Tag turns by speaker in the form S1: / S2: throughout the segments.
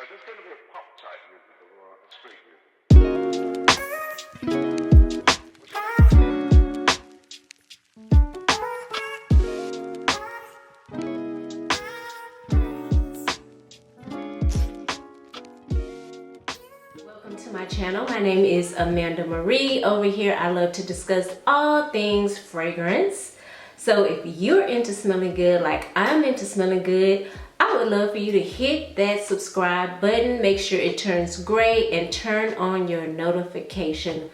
S1: There's going to be a pop type music or a street music.
S2: Welcome to my channel. My name is Amanda Marie. Over here I love to discuss all things fragrance. So if you're into smelling good like I'm into smelling good, I would love for you to hit that subscribe button, make sure it turns gray, and turn on your notification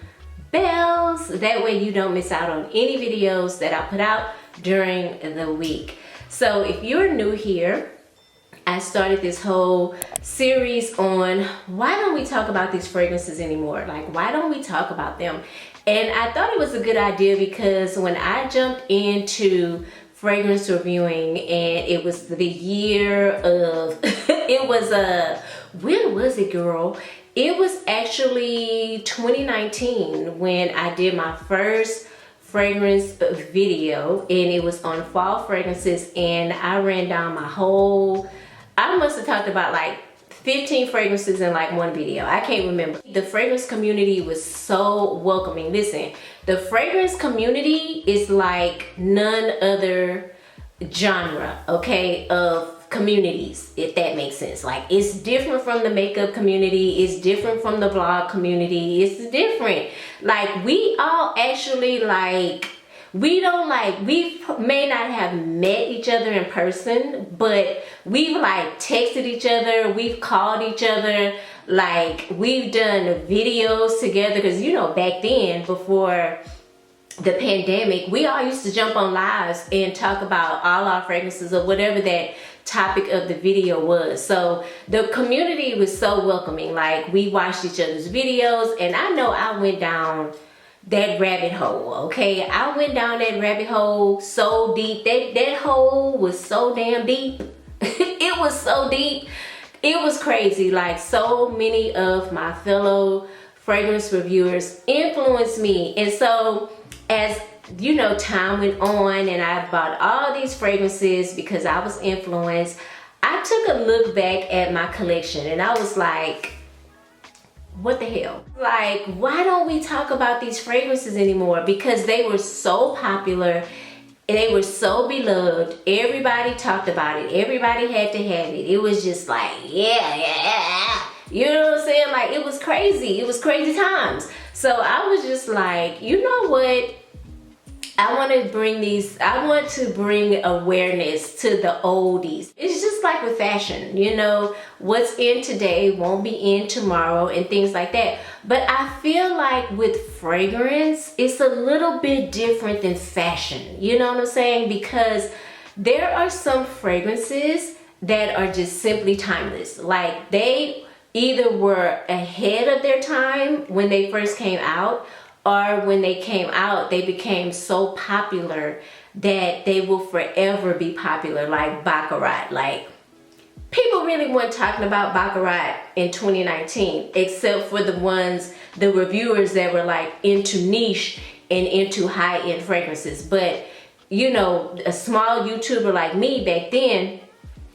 S2: bells. That way you don't miss out on any videos that I put out during the week. So if you're new here, I started this whole series on why don't we talk about these fragrances anymore? Like, why don't we talk about them? And I thought it was a good idea because when I jumped into fragrance reviewing, and it was the year of it was when was it, girl? It was actually 2019 when I did my first fragrance video, and it was on fall fragrances, and I ran down my whole, I must have talked about like 15 fragrances in like one video. I can't remember. The fragrance community was so welcoming. Listen, the fragrance community is like none other genre, okay, of communities, if that makes sense. Like, it's different from the makeup community, it's different from the blog community, it's different. Like, we all actually like, we may not have met each other in person, but we've like texted each other, we've called each other, like we've done videos together, because you know, back then, before the pandemic, we all used to jump on lives and talk about all our fragrances or whatever that topic of the video was. So the community was so welcoming. Like, we watched each other's videos, and I know I went down that rabbit hole, okay? I went down that rabbit hole so deep. That hole was so damn deep. It was so deep. It was crazy. Like, so many of my fellow fragrance reviewers influenced me. And so, as you know, time went on and I bought all these fragrances because I was influenced. I took a look back at my collection and I was like, what the hell? Like, why don't we talk about these fragrances anymore? Because they were so popular, they were so beloved, everybody talked about it, everybody had to have it. It was just like, yeah. You know what I'm saying? Like, it was crazy. It was crazy times. So I was just like, you know what? I want to bring awareness to the oldies. It's just like with fashion, you know, what's in today won't be in tomorrow and things like that. But I feel like with fragrance, it's a little bit different than fashion. You know what I'm saying? Because there are some fragrances that are just simply timeless. Like, they either were ahead of their time when they first came out, or when they came out, they became so popular that they will forever be popular, like Baccarat. Like, people really weren't talking about Baccarat in 2019, except for the reviewers that were like into niche and into high-end fragrances. But, you know, a small YouTuber like me back then,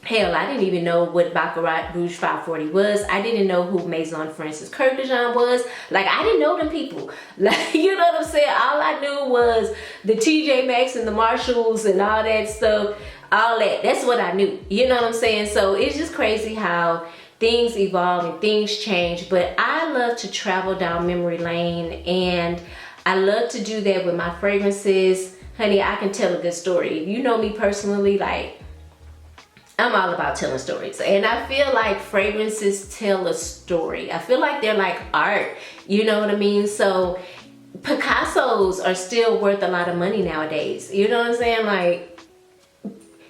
S2: hell, I didn't even know what Baccarat Rouge 540 was. I didn't know who Maison Francis Kurkdjian was. Like, I didn't know them people. Like, you know what I'm saying? All I knew was the TJ Maxx and the Marshalls and all that stuff. All that. That's what I knew. You know what I'm saying? So it's just crazy how things evolve and things change. But I love to travel down memory lane, and I love to do that with my fragrances. Honey, I can tell a good story. If you know me personally, like, I'm all about telling stories, and I feel like fragrances tell a story. I feel like they're like art, you know what I mean? So Picassos are still worth a lot of money nowadays, you know what I'm saying? Like,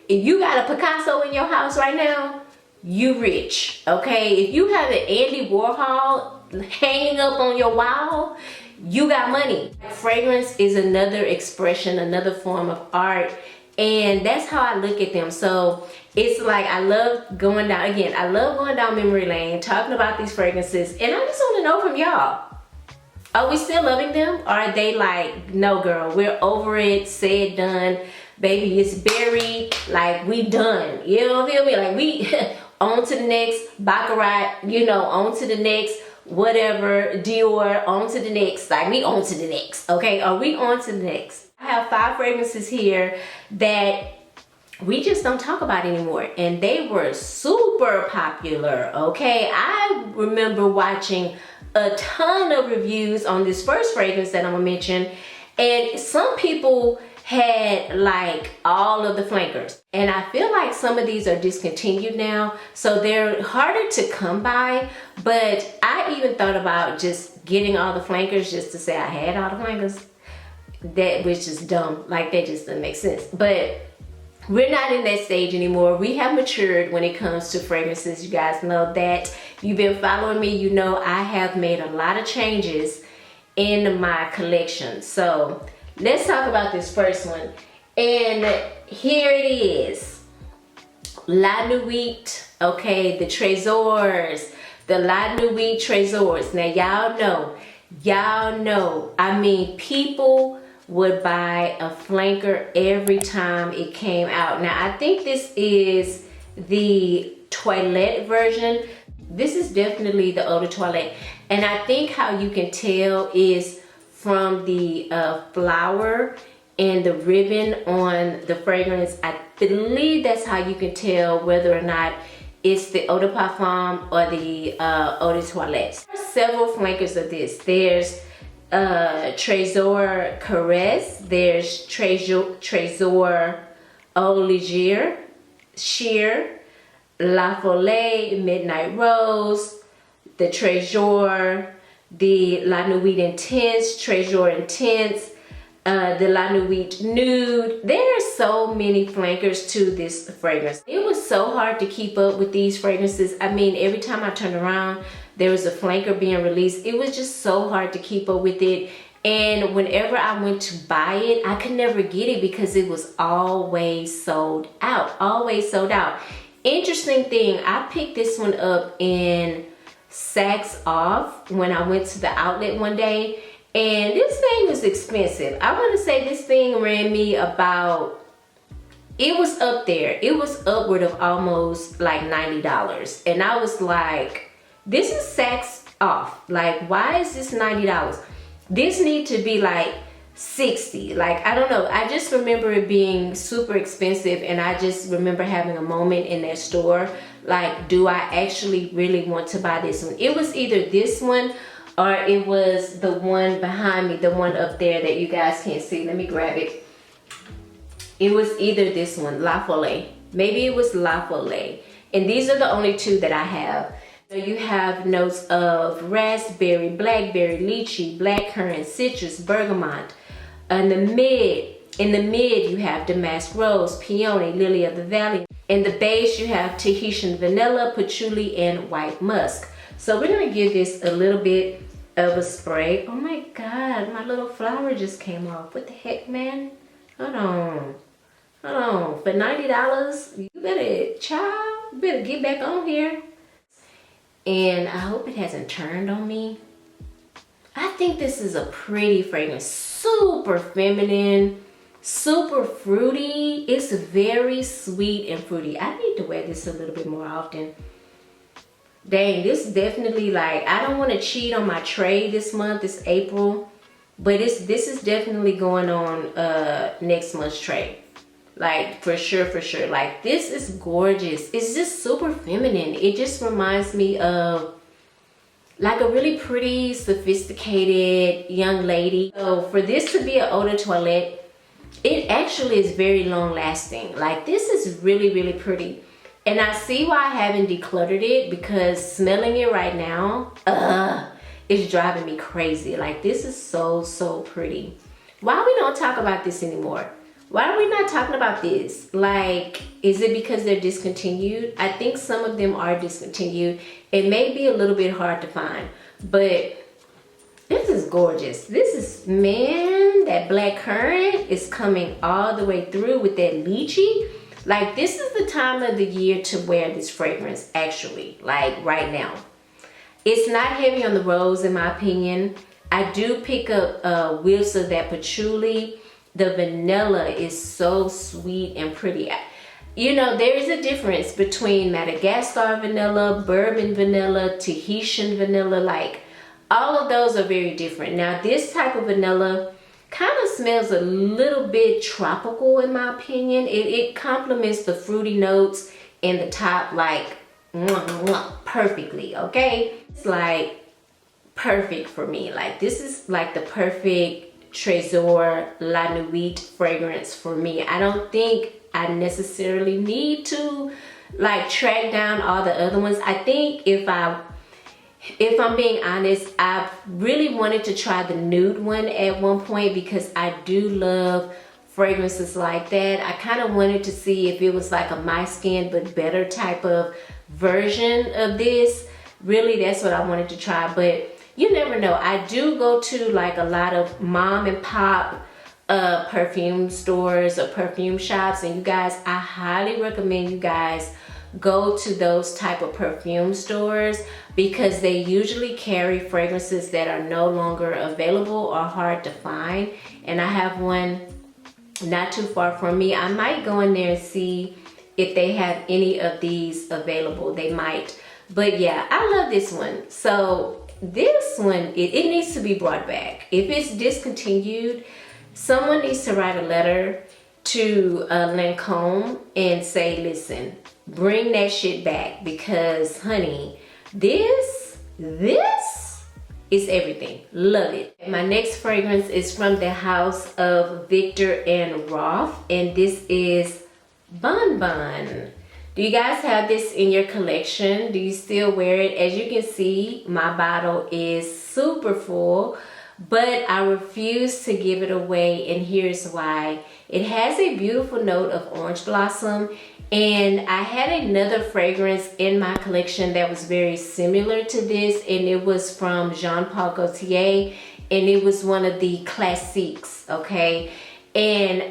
S2: if you got a Picasso in your house right now, you rich, okay? If you have an Andy Warhol hanging up on your wall, you got money. Fragrance is another expression, another form of art, and that's how I look at them. So it's like, I love going down memory lane, talking about these fragrances, and I just want to know from y'all, are we still loving them? Or are they like, no girl, we're over it, said, done, baby, it's buried, like, we done, you know what I mean? Like, on to the next, Baccarat, you know, on to the next, whatever, Dior, on to the next. Like, we on to the next, okay? Are we on to the next? I have 5 fragrances here that we just don't talk about anymore, and they were super popular, okay? I remember watching a ton of reviews on this first fragrance that I'm gonna mention, and some people had like all of the flankers, and I feel like some of these are discontinued now, so they're harder to come by. But I even thought about just getting all the flankers just to say I had all the flankers, that which is dumb. Like, that just doesn't make sense. But we're not in that stage anymore. We have matured when it comes to fragrances. You guys know that. If you've been following me, you know I have made a lot of changes in my collection. So let's talk about this first one. And here it is. La Nuit, okay, the Tresors. The La Nuit Tresors. Now y'all know, I mean, people would buy a flanker every time it came out. Now, I think this is the toilette version. This is definitely the eau de toilette. And I think how you can tell is from the flower and the ribbon on the fragrance. I believe that's how you can tell whether or not it's the eau de parfum or the eau de toilette. There are several flankers of this. There's Tresor Caress, there's Tresor Eau Sheer, La Folie Midnight Rose, the Tresor, the La Nuit Intense, Tresor Intense, the La Nuit Nude. There are so many flankers to this fragrance. It was so hard to keep up with these fragrances. I mean, every time I turned around, there was a flanker being released. It was just so hard to keep up with it. And whenever I went to buy it, I could never get it because it was always sold out. Always sold out. Interesting thing, I picked this one up in Saks Off when I went to the outlet one day. And this thing was expensive. I want to say this thing ran me about, it was up there. It was upward of almost like $90. And I was like, this is Saks Off. Like, why is this $90? This need to be like $60. Like, I don't know. I just remember it being super expensive, and I just remember having a moment in that store. Like, do I actually really want to buy this one? It was either this one or it was the one behind me, the one up there that you guys can't see. Let me grab it. It was either this one, La Folie. Maybe it was La Folie. And these are the only 2 that I have. So you have notes of raspberry, blackberry, lychee, blackcurrant, citrus, bergamot. In the mid, you have damask rose, peony, lily of the valley. In the base, you have Tahitian vanilla, patchouli, and white musk. So we're gonna give this a little bit of a spray. Oh my God, my little flower just came off. What the heck, man? Hold on. For $90, you better, child, you better get back on here. And I hope it hasn't turned on me. I think this is a pretty fragrance. Super feminine, super fruity. It's very sweet and fruity. I need to wear this a little bit more often. Dang, this is definitely, like, I don't want to cheat on my trade this month. It's April. But this is definitely going on next month's trade. Like, for sure. Like, this is gorgeous. It's just super feminine. It just reminds me of like a really pretty, sophisticated young lady. So for this to be an eau de toilette, it actually is very long lasting. Like, this is really, really pretty. And I see why I haven't decluttered it, because smelling it right now, it's driving me crazy. Like, this is so pretty. Why we don't talk about this anymore? Why are we not talking about this? Like, is it because they're discontinued? I think some of them are discontinued. It may be a little bit hard to find, but this is gorgeous. This is, man, that black currant is coming all the way through with that lychee. Like, this is the time of the year to wear this fragrance, actually, like right now. It's not heavy on the rose, in my opinion. I do pick up whiffs of that patchouli. The vanilla is so sweet and pretty. you know, there is a difference between Madagascar vanilla, bourbon vanilla, Tahitian vanilla. Like, all of those are very different. Now, this type of vanilla kind of smells a little bit tropical in my opinion. It complements the fruity notes in the top like perfectly, okay? It's like perfect for me. Like, this is like the perfect Tresor La Nuit fragrance for me. I don't think I necessarily need to like track down all the other ones. I think if I'm being honest, I really wanted to try the nude one at one point because I do love fragrances like that. I kind of wanted to see if it was like a my skin but better type of version of this. Really, that's what I wanted to try, but you never know. I do go to like a lot of mom and pop perfume stores or perfume shops, and you guys, I highly recommend you guys go to those type of perfume stores because they usually carry fragrances that are no longer available or hard to find. And I have one not too far from me. I might go in there and see if they have any of these available. They might, but yeah, I love this one. So this one, it needs to be brought back. If it's discontinued, someone needs to write a letter to Lancome and say, listen, bring that shit back, because honey, this is everything. Love it. My next fragrance is from the house of Viktor and Rolf, and this is Bonbon. Do you guys have this in your collection? Do you still wear it? As you can see, my bottle is super full, but I refuse to give it away, and here's why. It has a beautiful note of orange blossom, and I had another fragrance in my collection that was very similar to this, and it was from Jean Paul Gaultier, and it was one of the classiques, okay? And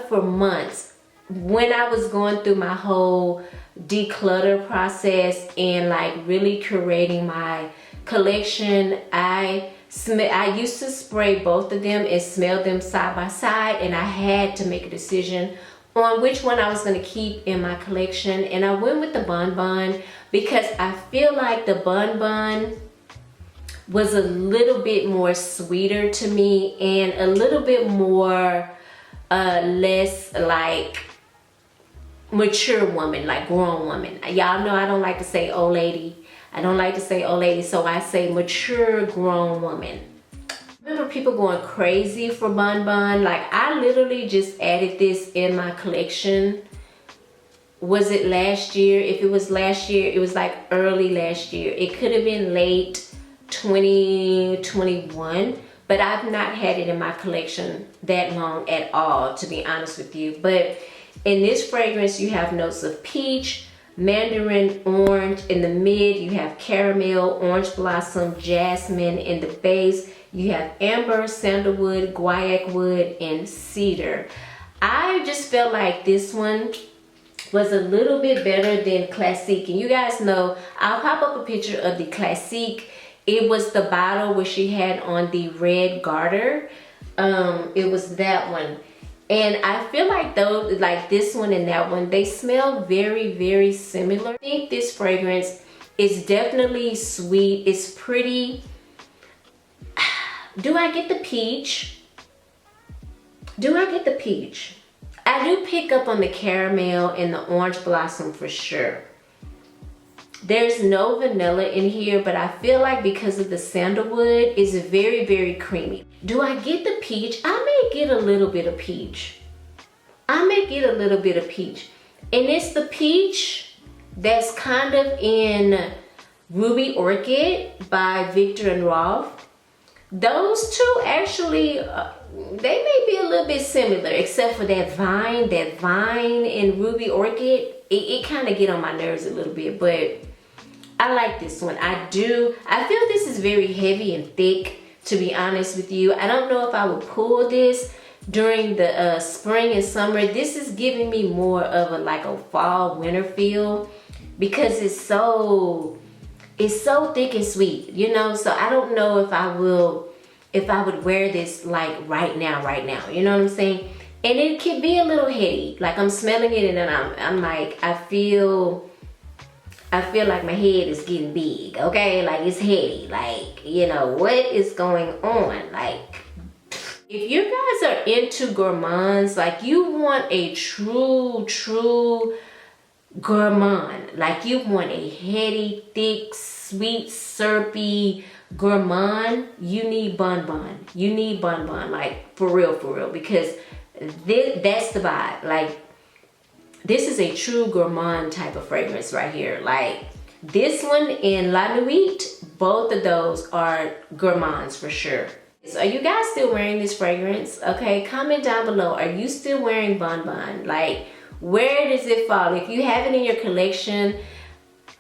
S2: for months, when I was going through my whole declutter process and like really curating my collection, I used to spray both of them and smell them side by side, and I had to make a decision on which one I was going to keep in my collection, and I went with the Bonbon because I feel like the Bonbon was a little bit more sweeter to me and a little bit more less like mature woman, like grown woman. Y'all know I don't like to say old lady. I don't like to say old lady, so I say mature grown woman. I remember people going crazy for Bonbon. Like, I literally just added this in my collection. Was it last year? If it was last year, it was like early last year. It could have been late 2021, but I've not had it in my collection that long at all, to be honest with you. But in this fragrance, you have notes of peach, mandarin, orange. In the mid, you have caramel, orange blossom, jasmine. In the base, you have amber, sandalwood, guaiac wood, and cedar. I just felt like this one was a little bit better than Classique. And you guys know, I'll pop up a picture of the Classique. It was the bottle where she had on the red garter. It was that one. And I feel like though, like this one and that one, they smell very, very similar. I think this fragrance is definitely sweet. It's pretty. Do I get the peach? Do I get the peach? I do pick up on the caramel and the orange blossom for sure. There's no vanilla in here, but I feel like because of the sandalwood, it's very, very creamy. Do I get the peach? I may get a little bit of peach. I may get a little bit of peach. And it's the peach that's kind of in Ruby Orchid by Viktor and Rolf. Those two actually, they may be a little bit similar, except for that vine in Ruby Orchid. It kind of get on my nerves a little bit, but I like this one. I feel this is very heavy and thick, to be honest with you. I don't know if I would pull this during the spring and summer. This is giving me more of a fall winter feel because it's so thick and sweet, you know. So I don't know if I would wear this like right now, you know what I'm saying? And it can be a little heady. Like I'm smelling it and then I'm like, I feel like my head is getting big, okay? Like it's heady. Like, you know, what is going on? Like, if you guys are into gourmands, like you want a true gourmand. Like you want a heady, thick, sweet, syrupy gourmand, you need Bonbon. You need Bonbon, like for real, because that's the vibe. Like this is a true gourmand type of fragrance right here. Like this one and La Nuit, both of those are gourmands for sure. So are you guys still wearing this fragrance? Okay, comment down below. Are you still wearing Bonbon? Like, where does it fall? If you have it in your collection,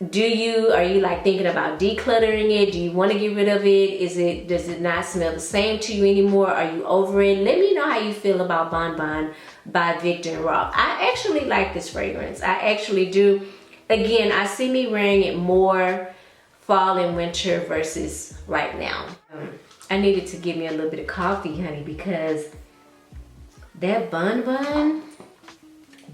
S2: are you like thinking about decluttering it? Do you want to get rid of it? Does it not smell the same to you anymore? Are you over it? Let me know how you feel about Bonbon by Viktor and Rolf. I actually like this fragrance. I actually do. Again, I see me wearing it more fall and winter versus right now. I needed to give me a little bit of coffee, honey, because that Bonbon,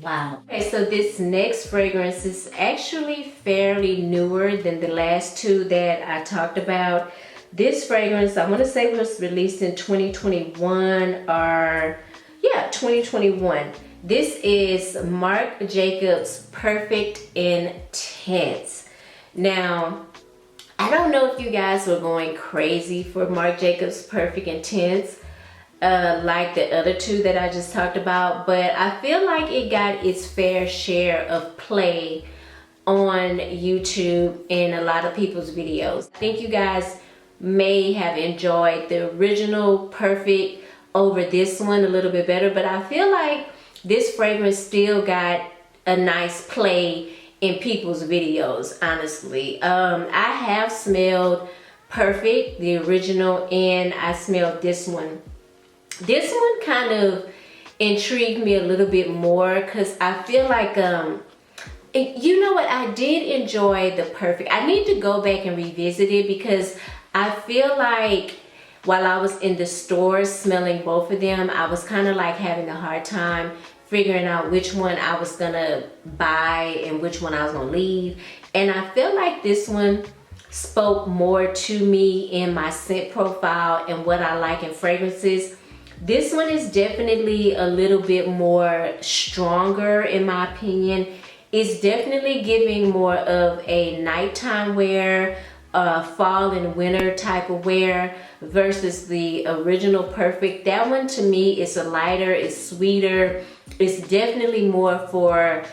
S2: wow. Okay, so this next fragrance is actually fairly newer than the last two that I talked about. This fragrance, I want to say was released in 2021 or, yeah, 2021. This is Marc Jacobs Perfect Intense. Now, I don't know if you guys were going crazy for Marc Jacobs Perfect Intense like the other two that I just talked about, but I feel like it got its fair share of play on YouTube and a lot of people's videos. I think you guys may have enjoyed the original Perfect over this one a little bit better, but I feel like this fragrance still got a nice play in people's videos, honestly. I have smelled Perfect, the original, and I smelled this one. This one kind of intrigued me a little bit more because I feel like, you know what, I did enjoy the Perfect. I need to go back and revisit it because I feel like while I was in the store smelling both of them, I was kind of like having a hard time figuring out which one I was gonna buy and which one I was gonna leave. And I feel like this one spoke more to me in my scent profile and what I like in fragrances. This one is definitely a little bit more stronger in my opinion. It's definitely giving more of a nighttime wear, fall and winter type of wear versus the original Perfect. That one to me is a lighter, it's sweeter. It's definitely more for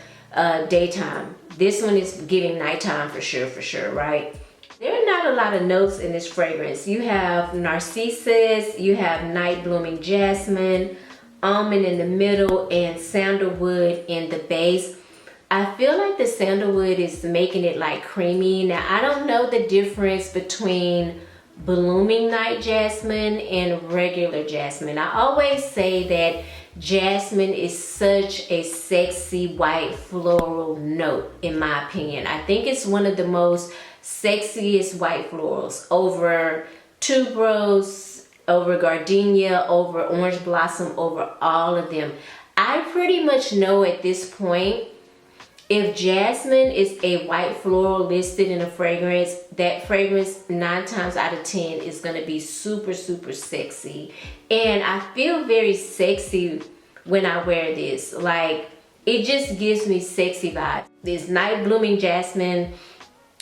S2: daytime. This one is giving nighttime for sure, right? There are not a lot of notes in this fragrance. You have narcissus, you have night blooming jasmine, almond in the middle, and sandalwood in the base. I feel like the sandalwood is making it like creamy. Now, I don't know the difference between blooming night jasmine and regular jasmine. I always say that jasmine is such a sexy white floral note, in my opinion. I think it's one of the most sexiest white florals over tuberose, over gardenia, over orange blossom, over all of them. I pretty much know at this point, if jasmine is a white floral listed in a fragrance, that fragrance 9 times out of 10 is going to be super sexy. And I feel very sexy when I wear this. Like, it just gives me sexy vibes. This night blooming jasmine,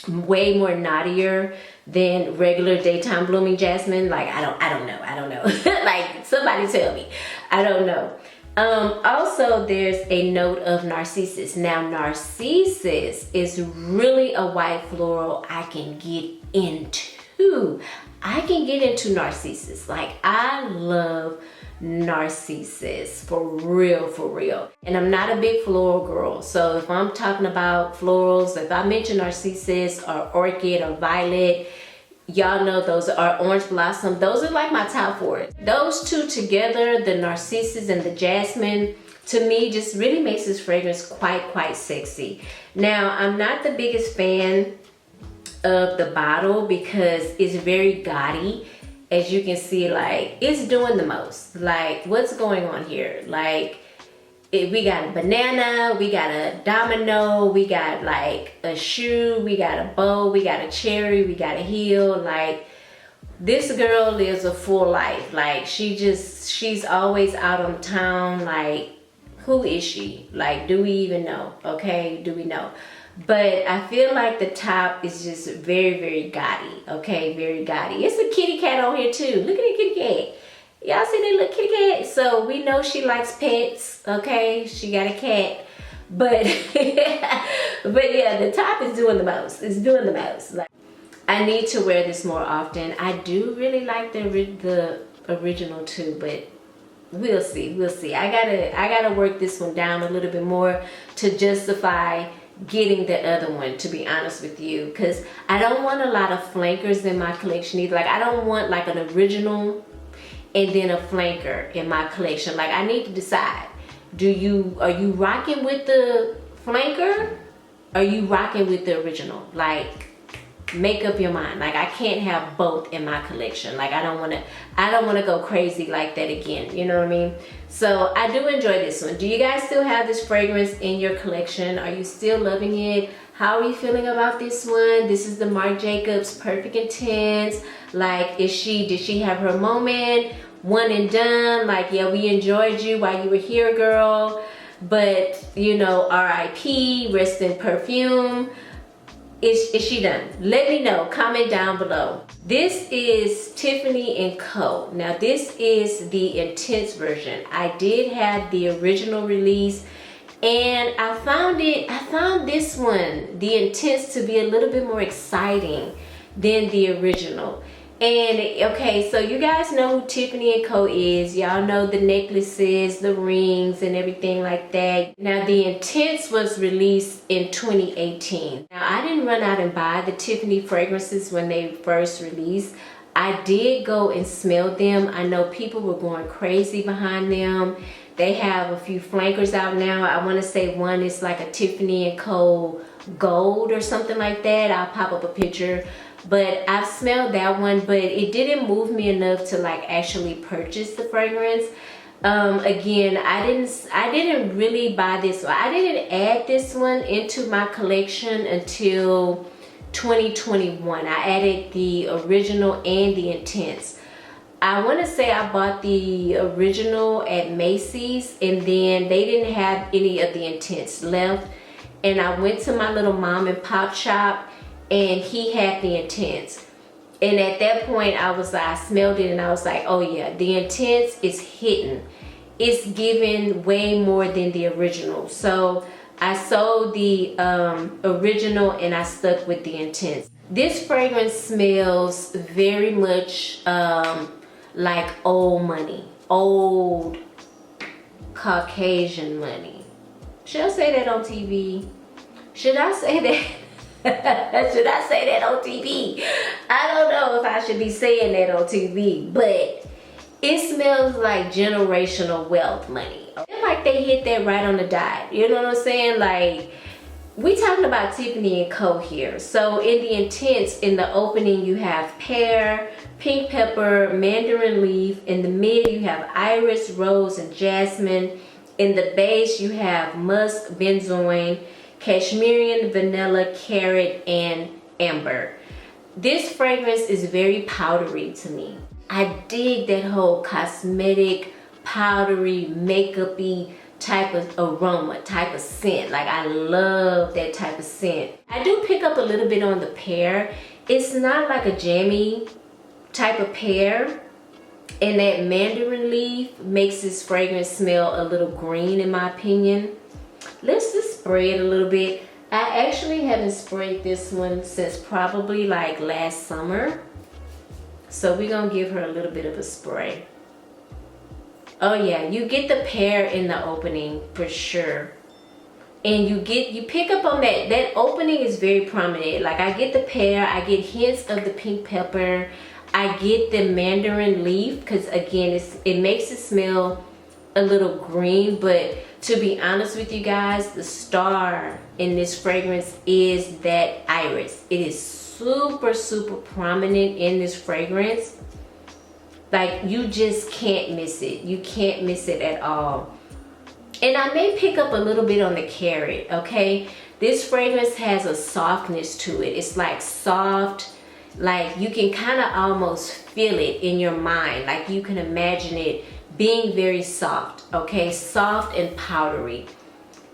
S2: way more naughtier than regular daytime blooming jasmine. Like, I don't know. Like, somebody tell me. I don't know. Also, there's a note of narcissus. Now, narcissus is really a white floral I can get into. I can get into narcissus. Like, I love narcissus for real. And I'm not a big floral girl. So if I'm talking about florals, if I mention narcissus or orchid or violet, y'all know those are orange blossom. Those are like my top 4. Those two together, the narcissus and the jasmine, to me just really makes this fragrance quite sexy. Now, I'm not the biggest fan of the bottle because it's very gaudy. As you can see, like, it's doing the most. Like, what's going on here? Like, We got a banana, we got a domino, we got like a shoe, we got a bow, we got a cherry, we got a heel. Like, this girl lives a full life. Like, she's always out on town. Like, who is she? Like, do we even know? Okay, do we know? But I feel like the top is just very, very gaudy. Okay, very gaudy. It's a kitty cat on here too. Look at the kitty cat. Y'all see that little kitty cat? So we know she likes pets. Okay, she got a cat. But but yeah, the top is doing the most. It's doing the most. Like, I need to wear this more often. I do really like the original too, but we'll see. We'll see. I gotta work this one down a little bit more to justify getting the other one, to be honest with you, because I don't want a lot of flankers in my collection either. Like, I don't want like an original and then a flanker in my collection. Like, I need to decide, are you rocking with the flanker? Are you rocking with the original? Like, make up your mind. Like, I can't have both in my collection. Like, I don't want to go crazy like that again, you know what I mean? So I do enjoy this one. Do you guys still have this fragrance in your collection? Are you still loving it? How are you feeling about this one? This is the Marc Jacobs Perfect Intense. Like, did she have her moment? One and done? Like, yeah, we enjoyed you while you were here, girl, but you know, RIP, rest in perfume. Is she done? Let me know. Comment down below. This is Tiffany and Co. Now, this is the Intense version. I did have the original release, and I found this one, the Intense, to be a little bit more exciting than the original. And okay, so you guys know who Tiffany and Co is. Y'all know the necklaces, the rings, and everything like that. Now, the Intense was released in 2018. Now, I didn't run out and buy the Tiffany fragrances when they first released. I did go and smell them. I know people were going crazy behind them. They have a few flankers out now. I want to say one is like a Tiffany and Co Gold or something like that. I'll pop up a picture. But I've smelled that one, but it didn't move me enough to like actually purchase the fragrance. Again, I didn't really buy this one. I didn't add this one into my collection until 2021. I added the original and the Intense. I want to say I bought the original at Macy's, and then they didn't have any of the Intense left. And I went to my little mom and pop shop, and he had the Intense. And at that point, I smelled it and I was like, oh yeah, the Intense is hitting. It's giving way more than the original. So I sold the original and I stuck with the Intense. This fragrance smells very much like old money, old Caucasian money. Should I say that on TV? Should I say that? Should I say that on TV? I don't know if I should be saying that on TV, but it smells like generational wealth money. I feel like they hit that right on the dot. You know what I'm saying? Like, we talking about Tiffany and Co here. So in the Intense, in the opening, you have pear, pink pepper, mandarin leaf. In the mid, you have iris, rose, and jasmine. In the base, you have musk, benzoin, cashmere, vanilla, carrot, and amber. This fragrance is very powdery to me. I dig that whole cosmetic, powdery, makeup-y type of aroma, type of scent. Like, I love that type of scent. I do pick up a little bit on the pear. It's not like a jammy type of pear. And that mandarin leaf makes this fragrance smell a little green, in my opinion. Let's just spray it a little bit. I actually haven't sprayed this one since probably like last summer. So we're gonna give her a little bit of a spray. Oh yeah, you get the pear in the opening for sure. And you pick up on that opening is very prominent. Like, I get the pear, I get hints of the pink pepper, I get the mandarin leaf, because again, it makes it smell a little green. But to be honest with you guys, the star in this fragrance is that iris. It is super, super prominent in this fragrance. Like, you just can't miss it. You can't miss it at all. And I may pick up a little bit on the carrot, okay? This fragrance has a softness to it. It's like soft, like you can kind of almost feel it in your mind. Like you can imagine it being very soft, okay? Soft and powdery.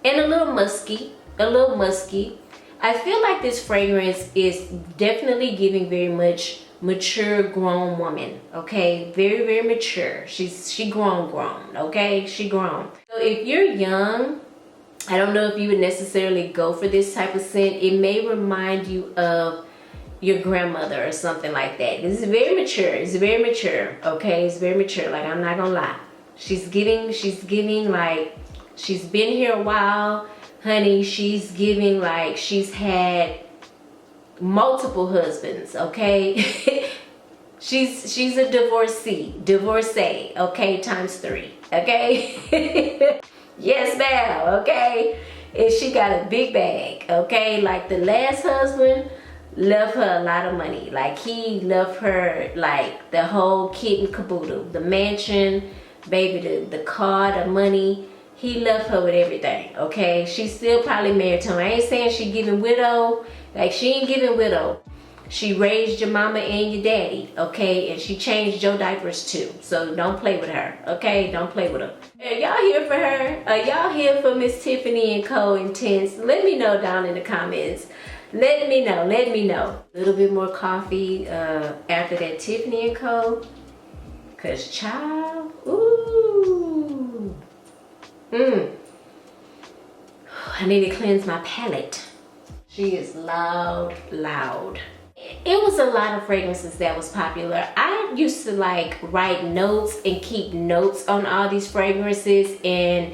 S2: And a little musky, a little musky. I feel like this fragrance is definitely giving very much mature grown woman, okay? Very, very mature. She grown, okay? She grown. So if you're young, I don't know if you would necessarily go for this type of scent. It may remind you of your grandmother or something like that. This is very mature. It's very mature, okay? It's very mature. Like, I'm not gonna lie. She's giving like, she's been here a while, honey. She's giving like she's had multiple husbands, okay? she's a divorcee, okay, times 3, okay? Yes, ma'am, okay? And she got a big bag, okay? Like the last husband left her a lot of money. Like he left her like the whole kit and caboodle, the mansion, baby, the car, the money. He left her with everything, okay? She's still probably married to him. I ain't saying she giving widow. Like, she ain't giving widow. She raised your mama and your daddy, okay? And she changed your diapers too. So don't play with her, okay? Don't play with her. Are y'all here for her? Are y'all here for Miss Tiffany and Co Intense? Let me know down in the comments. Let me know, let me know. A little bit more coffee after that Tiffany and Co. Cause child, ooh. I need to cleanse my palate. She is loud. It was a lot of fragrances that was popular. I used to like write notes and keep notes on all these fragrances, and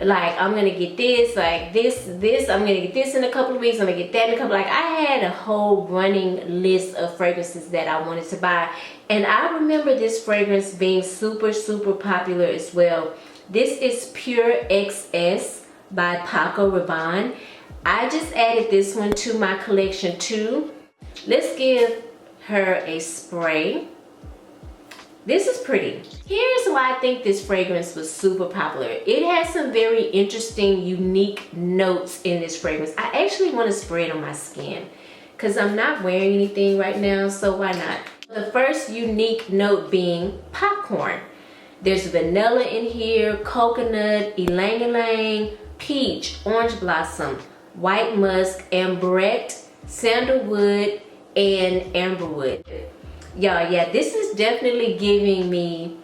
S2: like I'm gonna get this, like this, I'm gonna get this in a couple of weeks, I'm gonna get that in a couple. Like I had a whole running list of fragrances that I wanted to buy, and I remember this fragrance being super popular as well. This is Pure XS by Paco Rabanne. I just added this one to my collection too. Let's give her a spray. This is pretty. Here's why I think this fragrance was super popular. It has some very interesting, unique notes in this fragrance. I actually want to spray it on my skin because I'm not wearing anything right now, so why not? The first unique note being popcorn. There's vanilla in here, coconut, ylang ylang, peach, orange blossom, white musk, ambrette, sandalwood, and amberwood. Y'all, yeah, this is definitely giving me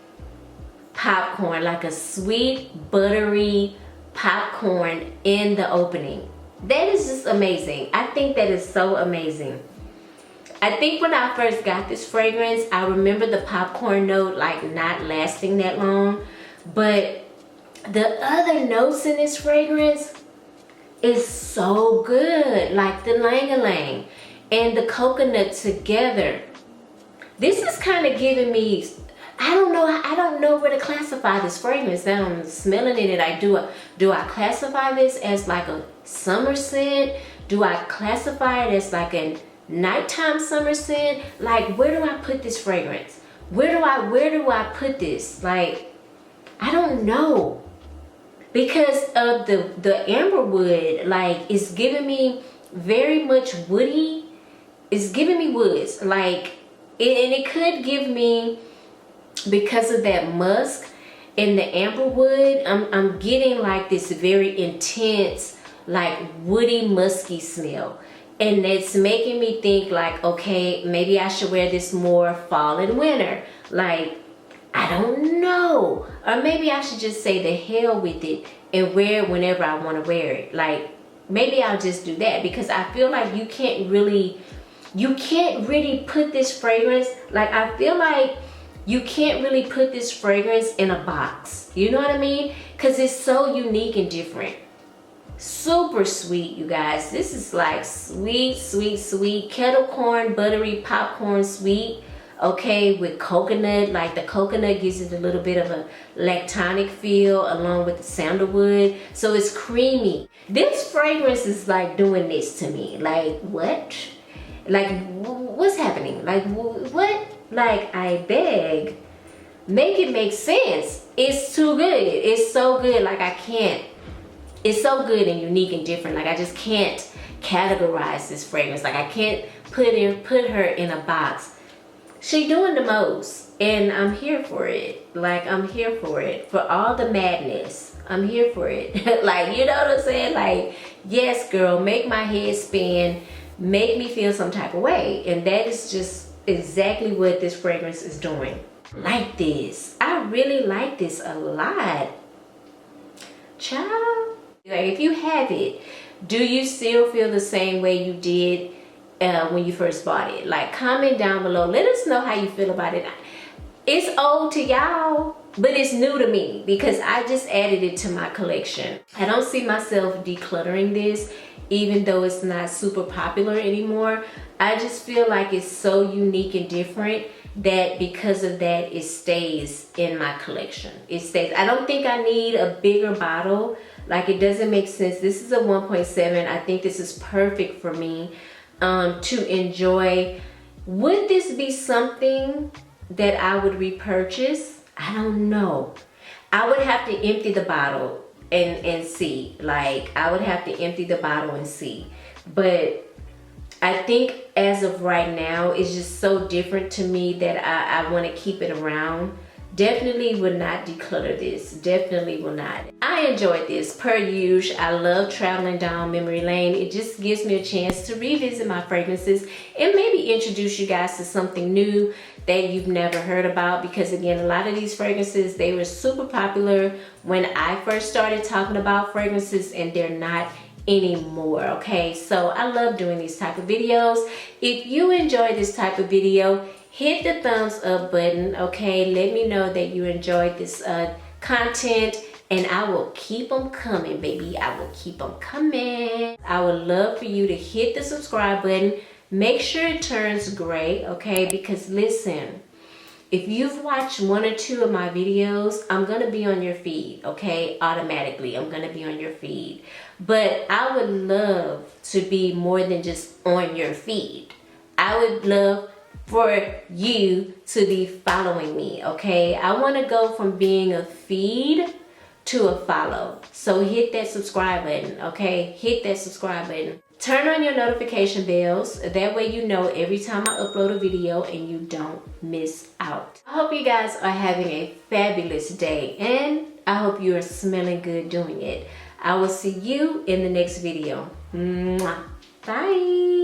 S2: popcorn, like a sweet, buttery popcorn in the opening. That is just amazing. I think that is so amazing. I think when I first got this fragrance, I remember the popcorn note like not lasting that long, but the other notes in this fragrance is so good, like the ylang-ylang and the coconut together. This is kind of giving me, I don't know where to classify this fragrance. I'm smelling it, and do I classify this as like a summer scent? Do I classify it as like a nighttime summer scent? Like, where do I put this fragrance? Where do I put this? Like, I don't know, because of the amberwood. Like, it's giving me very much woody. It's giving me woods, like, and it could give me, because of that musk and the amberwood, I'm getting like this very intense, like woody, musky smell. And it's making me think like, okay, maybe I should wear this more fall and winter. Like, I don't know. Or maybe I should just say the hell with it and wear it whenever I want to wear it. Like, maybe I'll just do that, because I feel like you can't really put this fragrance, like I feel like you can't really put this fragrance in a box. You know what I mean? Because it's so unique and different. Super sweet, you guys. This is like sweet kettle corn, buttery popcorn sweet, okay, with coconut. Like the coconut gives it a little bit of a lactonic feel along with the sandalwood, so it's creamy. This fragrance is like doing this to me. Like, what? Like, what's happening? Like, what? Like, I beg, make it make sense. it's too good. It's so good. Like I can't, it's so good and unique and different. Like I just can't categorize this fragrance. Like I can't put her in a box. She doing the most, and I'm here for it. Like I'm here for it. For all the madness, I'm here for it. Like, you know what I'm saying? Like, yes, girl, make my head spin, make me feel some type of way. And that is just exactly what this fragrance is doing. Like this. I really like this a lot. Child. Like, if you have it, do you still feel the same way you did when you first bought it? Like, comment down below. Let us know how you feel about it. It's old to y'all, but it's new to me because I just added it to my collection. I don't see myself decluttering this, even though it's not super popular anymore. I just feel like it's so unique and different that because of that, it stays in my collection. It stays. I don't think I need a bigger bottle. Like, it doesn't make sense. This is a 1.7. I think this is perfect for me to enjoy. Would this be something that I would repurchase? I don't know. I would have to empty the bottle and see. Like, I would have to empty the bottle and see. But I think as of right now, it's just so different to me that I want to keep it around. Definitely would not declutter this. Definitely will not. I enjoyed this per usual. I love traveling down memory lane. It just gives me a chance to revisit my fragrances and maybe introduce you guys to something new that you've never heard about. Because again, a lot of these fragrances, they were super popular when I first started talking about fragrances, and they're not anymore. Okay, so I love doing these type of videos. If you enjoy this type of video, hit the thumbs up button. Okay, let me know that you enjoyed this content, and I will keep them coming, baby. I will keep them coming. I would love for you to hit the subscribe button. Make sure it turns gray, okay? Because listen, if you've watched one or two of my videos, I'm gonna be on your feed, okay? Automatically, I'm gonna be on your feed. But I would love to be more than just on your feed. I would love for you to be following me, okay? I wanna go from being a feed to a follow. So hit that subscribe button, okay? Hit that subscribe button. Turn on your notification bells. That way you know every time I upload a video and you don't miss out. I hope you guys are having a fabulous day, and I hope you are smelling good doing it. I will see you in the next video. Mwah. Bye.